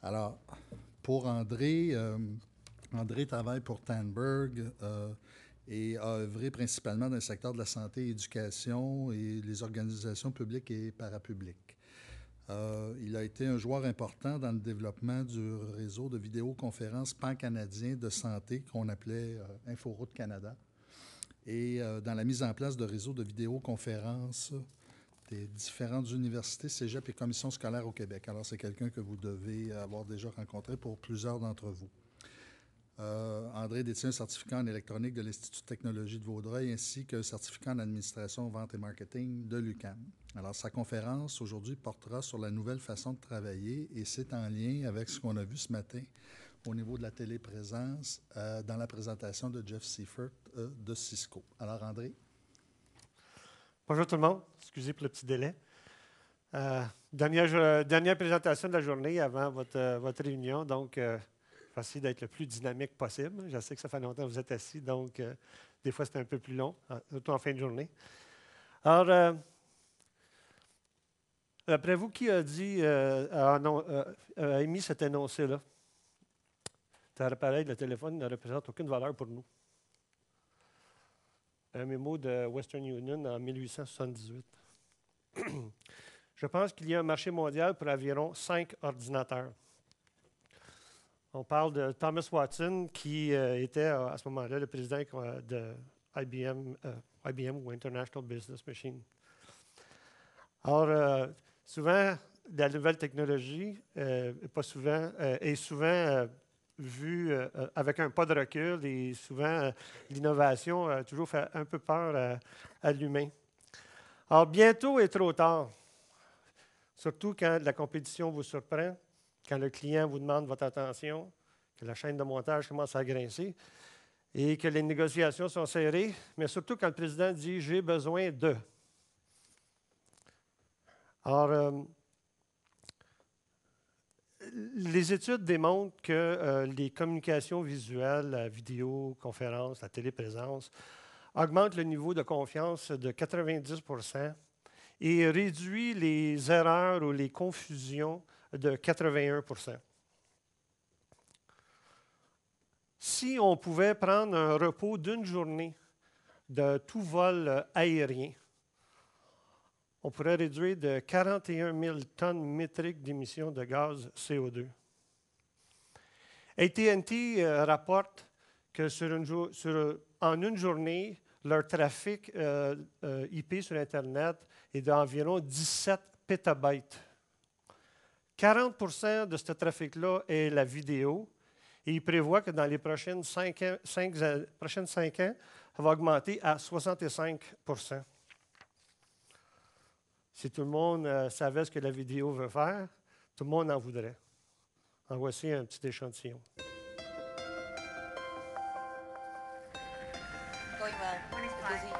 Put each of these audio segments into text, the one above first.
Alors, pour André, André travaille pour Tandberg et a œuvré principalement dans le secteur de la santé et l'éducation et les organisations publiques et parapubliques. Il a été un joueur important dans le développement du réseau de vidéoconférences pan-canadien de santé qu'on appelait InfoRoute Canada et dans la mise en place de réseaux de vidéoconférences des différentes universités, cégep et commissions scolaires au Québec. Alors, c'est quelqu'un que vous devez avoir déjà rencontré pour plusieurs d'entre vous. André détient un certificat en électronique de l'Institut de technologie de Vaudreuil ainsi qu'un certificat en administration, vente et marketing de l'UQAM. Alors, sa conférence aujourd'hui portera sur la nouvelle façon de travailler et c'est en lien avec ce qu'on a vu ce matin au niveau de la téléprésence dans la présentation de Jeff Seifert de Cisco. Alors, André. Bonjour tout le monde. Excusez pour le petit délai. Dernière présentation de la journée avant votre réunion, donc je vais essayer d'être le plus dynamique possible. Je sais que ça fait longtemps que vous êtes assis, donc des fois c'est un peu plus long, surtout en fin de journée. Alors, après vous, qui a dit, a émis cet énoncé-là? Cet appareil, le téléphone, ne représente aucune valeur pour nous. Un mémo de Western Union en 1878. Je pense qu'il y a un marché mondial pour environ 5 ordinateurs. On parle de Thomas Watson, qui était à ce moment-là le président de IBM ou International Business Machine. Alors, souvent, la nouvelle technologie est souvent vue avec un pas de recul et souvent l'innovation a toujours fait un peu peur à l'humain. Alors, bientôt est trop tard, surtout quand la compétition vous surprend, quand le client vous demande votre attention, que la chaîne de montage commence à grincer et que les négociations sont serrées, mais surtout quand le président dit « j'ai besoin de ». Alors, les études démontrent que les communications visuelles, la vidéoconférence, la téléprésence, augmentent le niveau de confiance de 90 % et réduit les erreurs ou les confusions de 81 %. Si on pouvait prendre un repos d'une journée de tout vol aérien, on pourrait réduire de 41 000 tonnes métriques d'émissions de gaz CO2. AT&T rapporte que en une journée, leur trafic IP sur Internet est d'environ 17 pétabytes. 40 % de ce trafic-là est la vidéo et ils prévoient que dans les prochaines 5 ans, ça va augmenter à 65 %. Si tout le monde savait ce que la vidéo veut faire, tout le monde en voudrait. En voici un petit échantillon. Going well. Busy.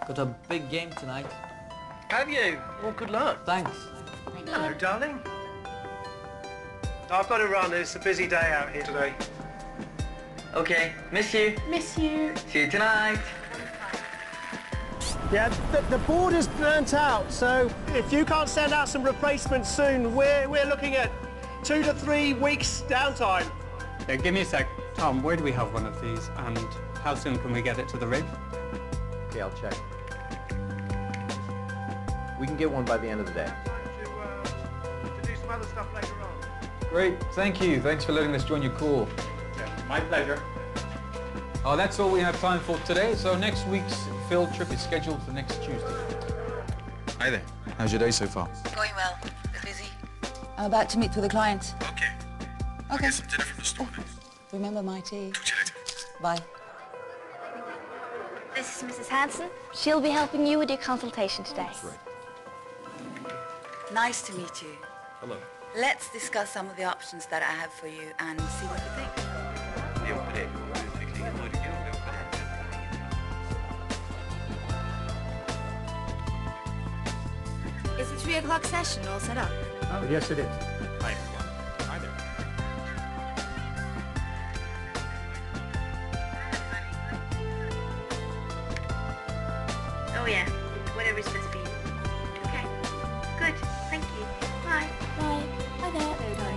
Got a big game tonight. Have you? Well, good luck. Thanks. Hello, darling. I've got to run. It's a busy day out here today. Okay, miss you. Miss you. See you tonight. Yeah, the board is burnt out, so if you can't send out some replacements soon, we're looking at 2 to 3 weeks downtime. Yeah, give me a sec. Tom, where do we have one of these, and how soon can we get it to the rig? Okay, I'll check. We can get one by the end of the day. To do some other stuff later on. Great, thank you. Thanks for letting us join your call. Yeah, my pleasure. Oh, that's all we have time for today, so next week's field trip is scheduled for next Tuesday. Hi there. How's your day so far? Going well. Busy. I'm about to meet with a client. Okay. I'll get some dinner from the store next. Remember my tea. Talk to you later. Bye. This is Mrs. Hanson. She'll be helping you with your consultation today. Right. Nice to meet you. Hello. Let's discuss some of the options that I have for you and see what you think. Is the 3 o'clock session all set up? Oh, yes, it is. Hi, everyone. Hi there. Oh yeah, whatever it's supposed to be. Okay, good, thank you. Bye. Bye. Hi there. Bye.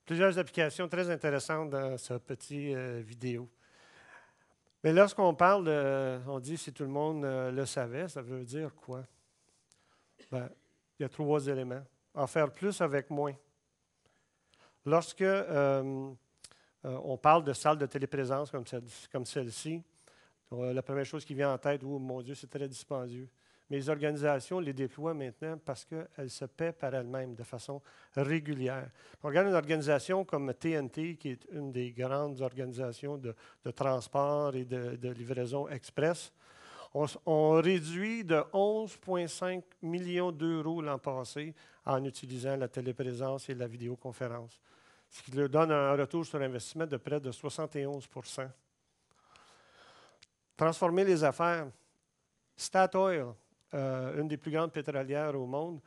Plusieurs applications très intéressantes dans ce petit vidéo. Mais lorsqu'on parle on dit si tout le monde le savait, ça veut dire quoi? Ben, il y a 3 éléments. En faire plus avec moins. Lorsque on parle de salles de téléprésence comme celle-ci, la première chose qui vient en tête, oh mon Dieu, c'est très dispendieux. Mais les organisations les déploient maintenant parce qu'elles se paient par elles-mêmes de façon régulière. On regarde une organisation comme TNT, qui est une des grandes organisations de transport et de livraison express. On réduit de 11,5 millions d'euros l'an passé en utilisant la téléprésence et la vidéoconférence, ce qui leur donne un retour sur investissement de près de 71 %. Transformer les affaires. Statoil, une des plus grandes pétrolières au monde,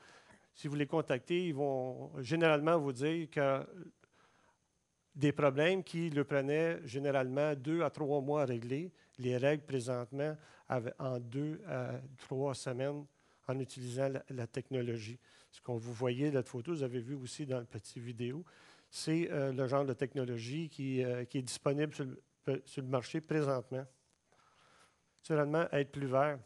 si vous les contactez, ils vont généralement vous dire que des problèmes qui leur prenaient généralement 2 à 3 mois à régler, les règles présentement en 2 à 3 semaines en utilisant la technologie. Ce qu'on vous voyez, la photo, vous avez vu aussi dans le petit vidéo, c'est le genre de technologie qui est disponible sur le marché présentement. Naturellement, être plus vert.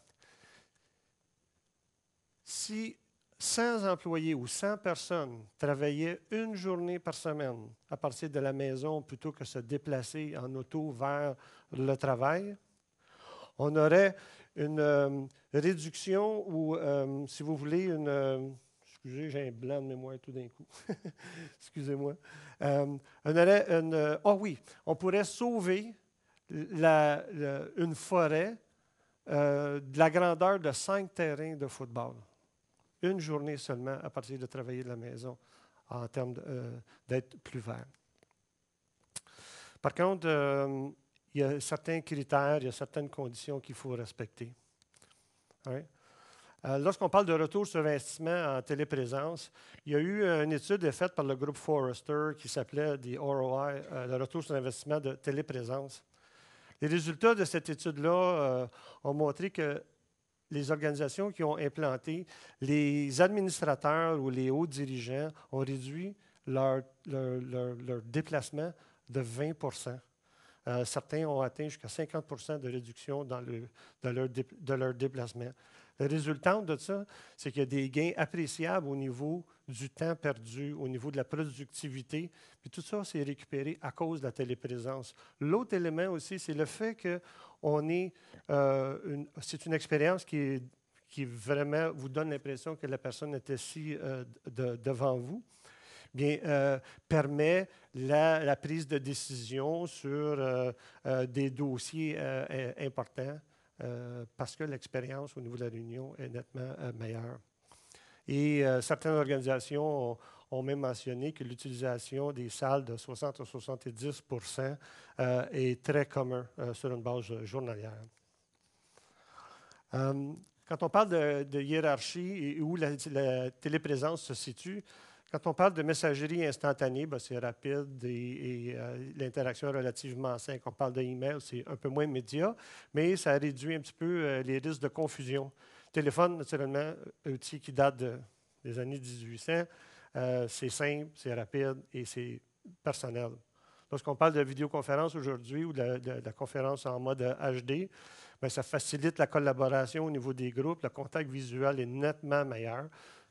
Si 100 employés ou 100 personnes travaillaient une journée par semaine à partir de la maison plutôt que se déplacer en auto vers le travail, on aurait une réduction ou, si vous voulez, excusez, j'ai un blanc de mémoire tout d'un coup. Excusez-moi. On pourrait sauver une forêt de la grandeur de 5 terrains de football. Une journée seulement à partir de travailler de la maison en termes d'être plus vert. Par contre, il y a certains critères, il y a certaines conditions qu'il faut respecter. Ouais. Lorsqu'on parle de retour sur investissement en téléprésence, il y a eu une étude faite par le groupe Forrester qui s'appelait The ROI, le retour sur investissement de téléprésence. Les résultats de cette étude-là ont montré que les organisations qui ont implanté, les administrateurs ou les hauts dirigeants ont réduit leur déplacement de 20 %. Certains ont atteint jusqu'à 50 % de réduction de leur déplacement. Le résultat de ça, c'est qu'il y a des gains appréciables au niveau du temps perdu, au niveau de la productivité. Puis tout ça, c'est récupéré à cause de la téléprésence. L'autre élément aussi, c'est le fait que c'est une expérience qui vraiment vous donne l'impression que la personne est assise devant vous. Bien, permet la prise de décision sur des dossiers importants parce que l'expérience au niveau de la réunion est nettement meilleure. Et certaines organisations ont même mentionné que l'utilisation des salles de 60 à 70 % est très commun sur une base journalière. Quand on parle de hiérarchie et où la téléprésence se situe, quand on parle de messagerie instantanée, c'est rapide et l'interaction est relativement simple. On parle d'email, c'est un peu moins immédiat, mais ça réduit un petit peu les risques de confusion. Le téléphone, naturellement, un outil qui date des années 1800, c'est simple, c'est rapide et c'est personnel. Lorsqu'on parle de vidéoconférence aujourd'hui ou de la conférence en mode HD, ça facilite la collaboration au niveau des groupes. Le contact visuel est nettement meilleur.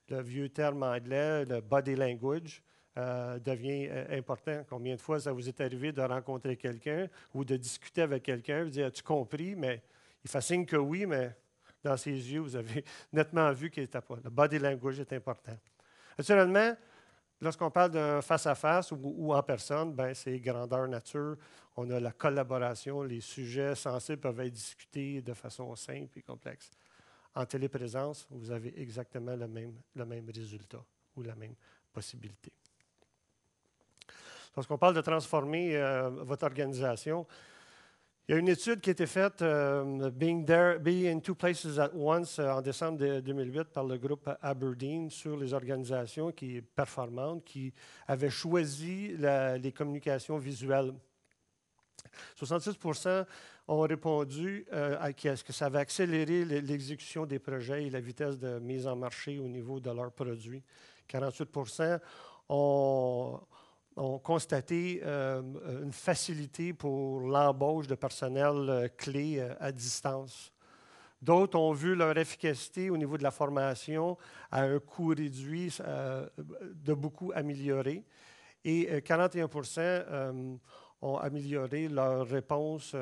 Le vieux terme anglais, le body language, devient important. Combien de fois ça vous est arrivé de rencontrer quelqu'un ou de discuter avec quelqu'un, vous dire « As-tu compris? » Mais il fait signe que oui, mais dans ses yeux, vous avez nettement vu qu'il n'était pas. Le body language est important. Naturellement, lorsqu'on parle d'un face-à-face ou en personne, c'est grandeur nature. On a la collaboration, les sujets sensibles peuvent être discutés de façon simple et complexe. En téléprésence, vous avez exactement le même résultat ou la même possibilité. Lorsqu'on parle de transformer votre organisation, il y a une étude qui a été faite, Being in Two Places at Once, en décembre 2008 par le groupe Aberdeen sur les organisations qui sont performantes, qui avaient choisi les communications visuelles. 66 % ont répondu que ça va accélérer l'exécution des projets et la vitesse de mise en marché au niveau de leurs produits. 48 % ont ont constaté une facilité pour l'embauche de personnel clé à distance. D'autres ont vu leur efficacité au niveau de la formation à un coût réduit de beaucoup amélioré. Et 41% ont amélioré leur réponse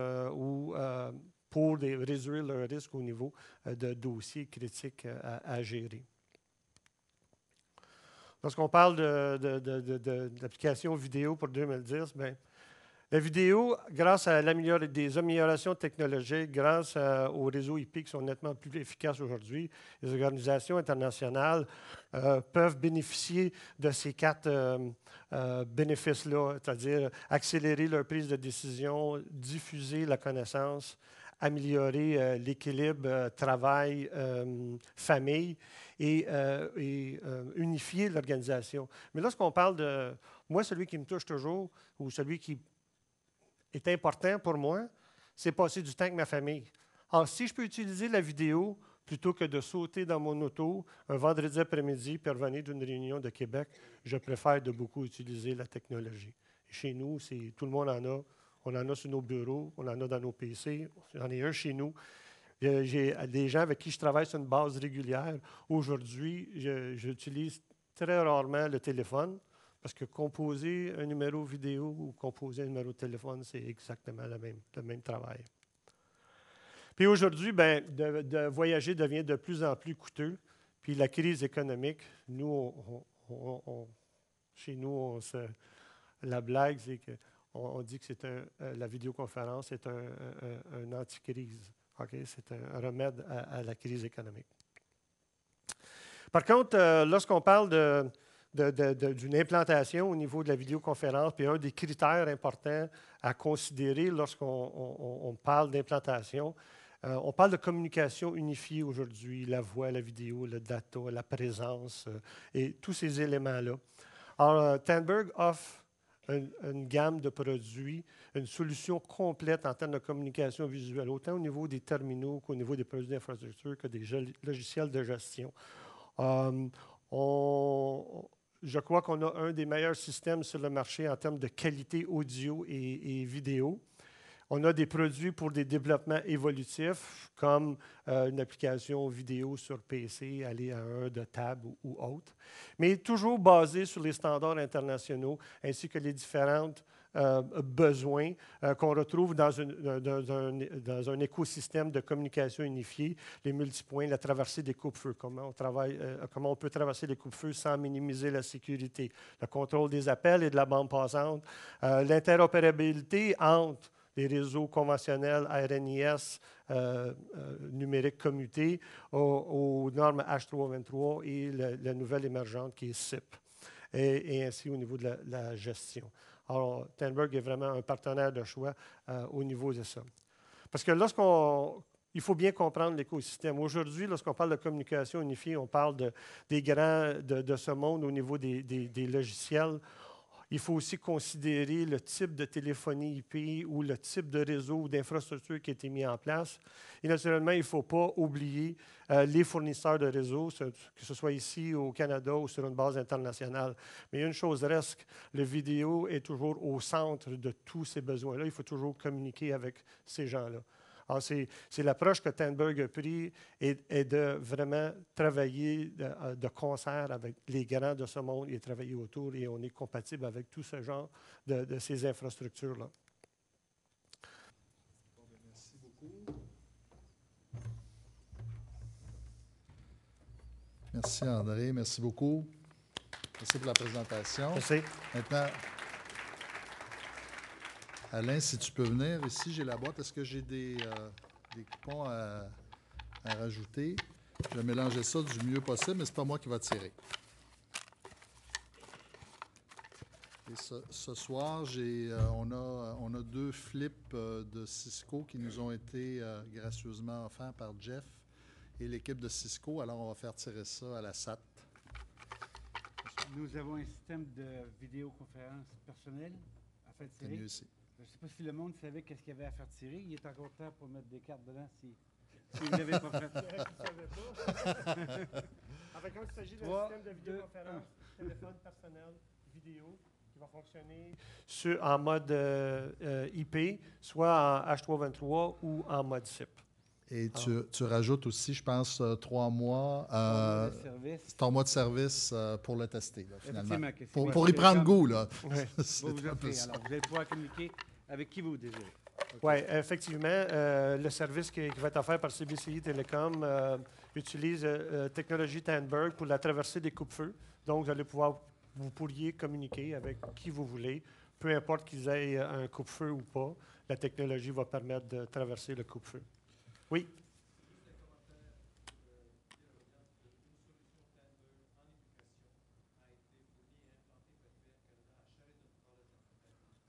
pour réduire leur risque au niveau de dossiers critiques à gérer. Lorsqu'on parle d'application vidéo pour 2010, bien, la vidéo, grâce à des améliorations technologiques, grâce aux réseaux IP qui sont nettement plus efficaces aujourd'hui, les organisations internationales peuvent bénéficier de ces 4 bénéfices-là, c'est-à-dire accélérer leur prise de décision, diffuser la connaissance, améliorer l'équilibre travail-famille et unifier l'organisation. Mais lorsqu'on parle de... Moi, celui qui me touche toujours, ou celui qui est important pour moi, c'est passer du temps avec ma famille. Alors, si je peux utiliser la vidéo plutôt que de sauter dans mon auto un vendredi après-midi puis revenir d'une réunion de Québec, je préfère de beaucoup utiliser la technologie. Chez nous, tout le monde en a. On en a sur nos bureaux, on en a dans nos PC. J'en ai un chez nous. J'ai des gens avec qui je travaille sur une base régulière. Aujourd'hui, j'utilise très rarement le téléphone parce que composer un numéro vidéo ou composer un numéro de téléphone, c'est exactement le même travail. Puis aujourd'hui, ben, de voyager devient de plus en plus coûteux. Puis la crise économique, nous, chez nous, la blague, c'est qu'on dit que la vidéoconférence est un anti-crise. Okay? C'est un remède à la crise économique. Par contre, lorsqu'on parle d'une implantation au niveau de la vidéoconférence, puis un des critères importants à considérer lorsqu'on parle d'implantation, on parle de communication unifiée aujourd'hui, la voix, la vidéo, le data, la présence et tous ces éléments-là. Alors, Tandberg offre une gamme de produits, une solution complète en termes de communication visuelle, autant au niveau des terminaux qu'au niveau des produits d'infrastructure que des logiciels de gestion. Je crois qu'on a un des meilleurs systèmes sur le marché en termes de qualité audio et vidéo. On a des produits pour des développements évolutifs, comme une application vidéo sur PC, aller à un de tab ou autre, mais toujours basé sur les standards internationaux ainsi que les différents besoins qu'on retrouve dans un écosystème de communication unifié, les multipoints, la traversée des coupe-feux, comment on peut traverser les coupe-feux sans minimiser la sécurité, le contrôle des appels et de la bande passante, l'interopérabilité entre les réseaux conventionnels RNIS numériques commutés aux normes H323 et la nouvelle émergente qui est SIP, et ainsi au niveau de la gestion. Alors, Tandberg est vraiment un partenaire de choix au niveau de ça. Parce que il faut bien comprendre l'écosystème. Aujourd'hui, lorsqu'on parle de communication unifiée, on parle des grands de ce monde au niveau des logiciels. Il faut aussi considérer le type de téléphonie IP ou le type de réseau ou d'infrastructure qui a été mis en place. Et naturellement, il ne faut pas oublier les fournisseurs de réseaux, que ce soit ici au Canada ou sur une base internationale. Mais une chose reste, le vidéo est toujours au centre de tous ces besoins-là. Il faut toujours communiquer avec ces gens-là. Alors, c'est l'approche que Tandberg a prise et de vraiment travailler de concert avec les grands de ce monde et travailler autour, et on est compatible avec tout ce genre de ces infrastructures-là. Merci beaucoup. Merci André, merci beaucoup. Merci pour la présentation. Merci. Maintenant, Alain, si tu peux venir ici, j'ai la boîte. Est-ce que j'ai des coupons à rajouter? Je vais mélanger ça du mieux possible, mais ce n'est pas moi qui va tirer. Et ce soir, on a 2 flips de Cisco qui nous ont été gracieusement offerts par Jeff et l'équipe de Cisco. Alors, on va faire tirer ça à la SAT. Nous avons un système de vidéoconférence personnelle à faire tirer. C'est mieux ici. Je ne sais pas si le monde savait qu'est-ce qu'il y avait à faire tirer. Il est encore temps pour mettre des cartes dedans si vous ne l'avez pas fait. Avec un, il s'agit d'un système de vidéoconférence, téléphone personnel, vidéo, qui va fonctionner en mode IP, soit en H323 ou en mode SIP. Et tu rajoutes aussi, je pense, 3 mois, 3 mois de service pour le tester, là, finalement. Pour y prendre goût, là. Ouais. Vous allez pouvoir communiquer avec qui vous désirez. Okay. Oui, effectivement. Le service qui va être offert par CBCI Télécom utilise technologie Tandberg pour la traversée des coupes-feu. Donc, vous pourriez communiquer avec qui vous voulez, peu importe qu'ils aient un coupe-feu ou pas. La technologie va permettre de traverser le coupe-feu. Oui.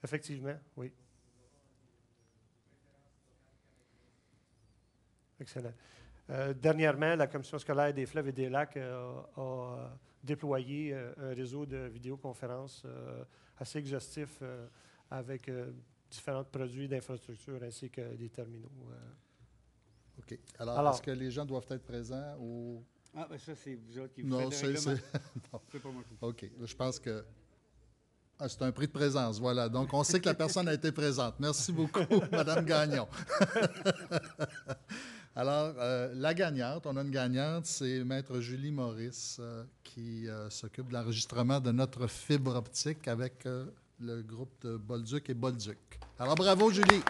Effectivement, oui. Excellent. Dernièrement, la Commission scolaire des fleuves et des lacs a déployé un réseau de vidéoconférences assez exhaustif avec différents produits d'infrastructure ainsi que des terminaux. OK. Alors, est-ce que les gens doivent être présents ou... Ah, bien ça, c'est vous autres qui vous faites le règlement. Non, c'est pas moi. OK. Je pense que... c'est un prix de présence, voilà. Donc, on sait que la personne a été présente. Merci beaucoup, Mme Gagnon. Alors, la gagnante, on a une gagnante, c'est Maître Julie Maurice qui s'occupe de l'enregistrement de notre fibre optique avec le groupe de Bolduc et Bolduc. Alors, bravo, Julie!